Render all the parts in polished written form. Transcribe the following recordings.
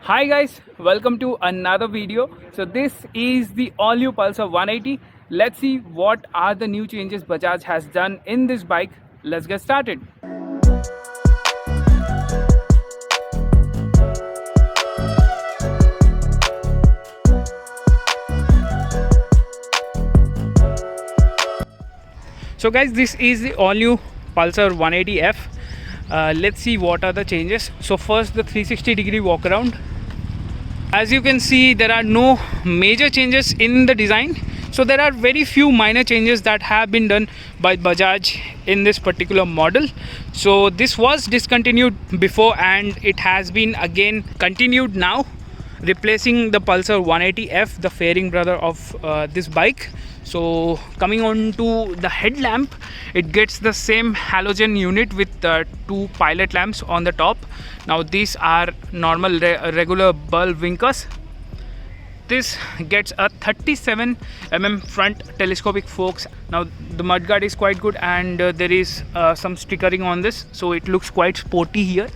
Hi guys, welcome to another video. So this is the all new Pulsar 180. Let's see what are the new changes Bajaj has done in this bike. Let's get started. So guys, this is the all new Pulsar 180F. Let's see what are the changes. So first, the 360-degree walk around. As you can see, there are no major changes in the design. So there are very few minor changes that have been done by Bajaj in this particular model. So this was discontinued before and it has been again continued now, replacing the Pulsar 180F, the fairing brother of this bike. So coming on to the headlamp, it gets the same halogen unit with two pilot lamps on the top. Now these are normal regular bulb winkers. This gets a 37mm front telescopic forks. Now the mudguard is quite good and there is some stickering on this, so it looks quite sporty here.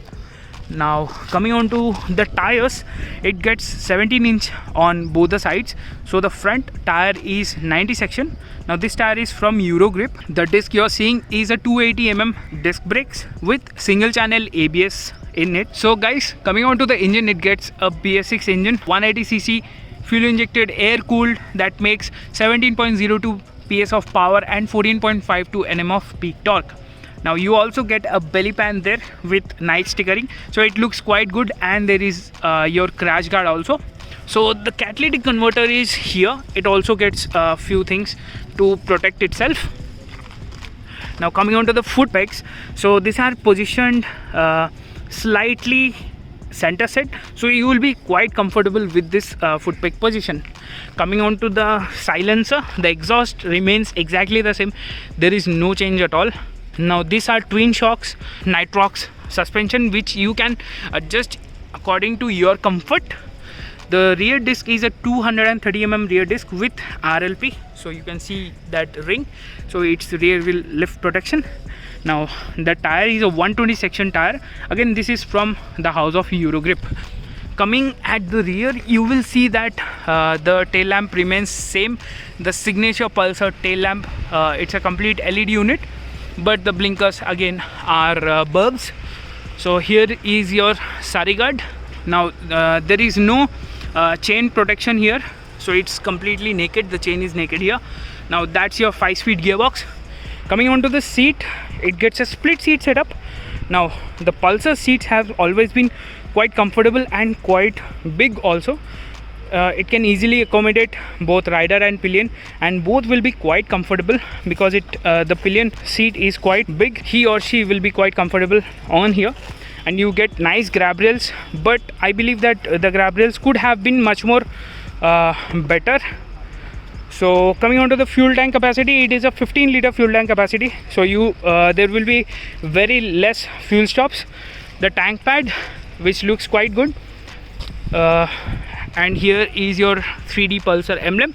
Now coming on to the tires, it gets 17-inch on both the sides. So the front tire is 90 section. Now this tire is from Eurogrip. The disc you're seeing is a 280mm disc brakes with single channel ABS in it. So guys, coming on to the engine, it gets a BS6 engine, 180cc fuel injected, air cooled, that makes 17.02 PS of power and 14.52 Nm of peak torque. Now you also get a belly pan there with nice stickering, so it looks quite good, and there is your crash guard also. So the catalytic converter is here. It also gets a few things to protect itself. Now coming on to the foot pegs, so these are positioned slightly center set, so you will be quite comfortable with this foot peg position. Coming on to the silencer, the exhaust remains exactly the same. There is no change at all. Now these are twin shocks, Nitrox suspension, which you can adjust according to your comfort. The rear disc is a 230mm rear disc with RLP, so you can see that ring, so it's rear wheel lift protection. Now the tire is a 120 section tire. Again, this is from the house of Eurogrip. Coming at the rear, you will see that the tail lamp remains same, the signature Pulsar tail lamp. It's a complete LED unit, but the blinkers again are bulbs. So here is your sari guard. Now there is no chain protection here, so it's completely naked. The chain is naked here. Now that's your 5-speed gearbox. Coming onto the seat, it gets a split seat setup. Now the Pulsar seats have always been quite comfortable and quite big also. It can easily accommodate both rider and pillion, and both will be quite comfortable because the pillion seat is quite big. He or she will be quite comfortable on here, and you get nice grab rails, but I believe that the grab rails could have been much more better. So coming on to the fuel tank capacity, it is a 15-liter fuel tank capacity, so there will be very less fuel stops. The tank pad, which looks quite good, and here is your 3D Pulsar emblem.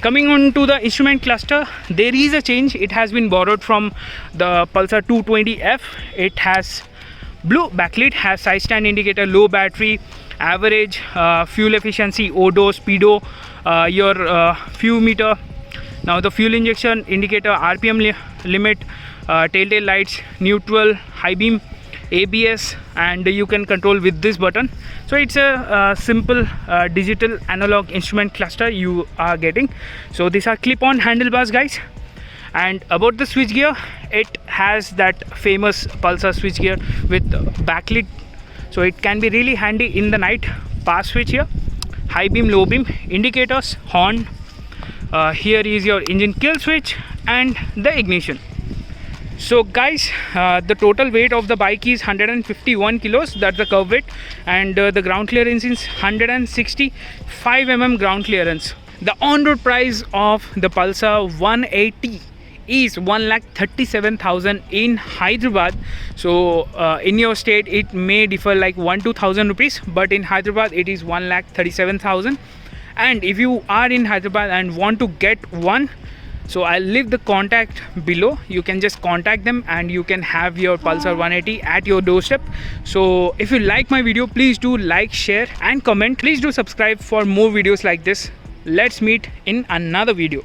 Coming on to the instrument cluster, there is a change. It has been borrowed from the Pulsar 220F. It has blue backlit, has side stand indicator, low battery, average, fuel efficiency, odo, speedo, your fuel meter. Now the fuel injection indicator, RPM limit, telltale lights, neutral, high beam, ABS, and you can control with this button. So it's a simple digital analog instrument cluster you are getting. So these are clip-on handlebars, guys. And about the switchgear, it has that famous Pulsar switchgear with backlit, so it can be really handy in the night. Pass switch here, high beam, low beam, indicators, horn. Here is your engine kill switch and the ignition. So guys, the total weight of the bike is 151 kilos, that's the curve weight, and the ground clearance is 165mm ground clearance. The on-road price of the Pulsar 180 is 1,37,000 in Hyderabad. So in your state it may differ like 1,000-2,000 rupees, but in Hyderabad it is 1,37,000. And if you are in Hyderabad and want to get one, So I'll leave the contact below. You can just contact them and you can have your Pulsar 180 at your doorstep. So if you like my video, please do like, share and comment. Please do subscribe for more videos like this. Let's meet in another video.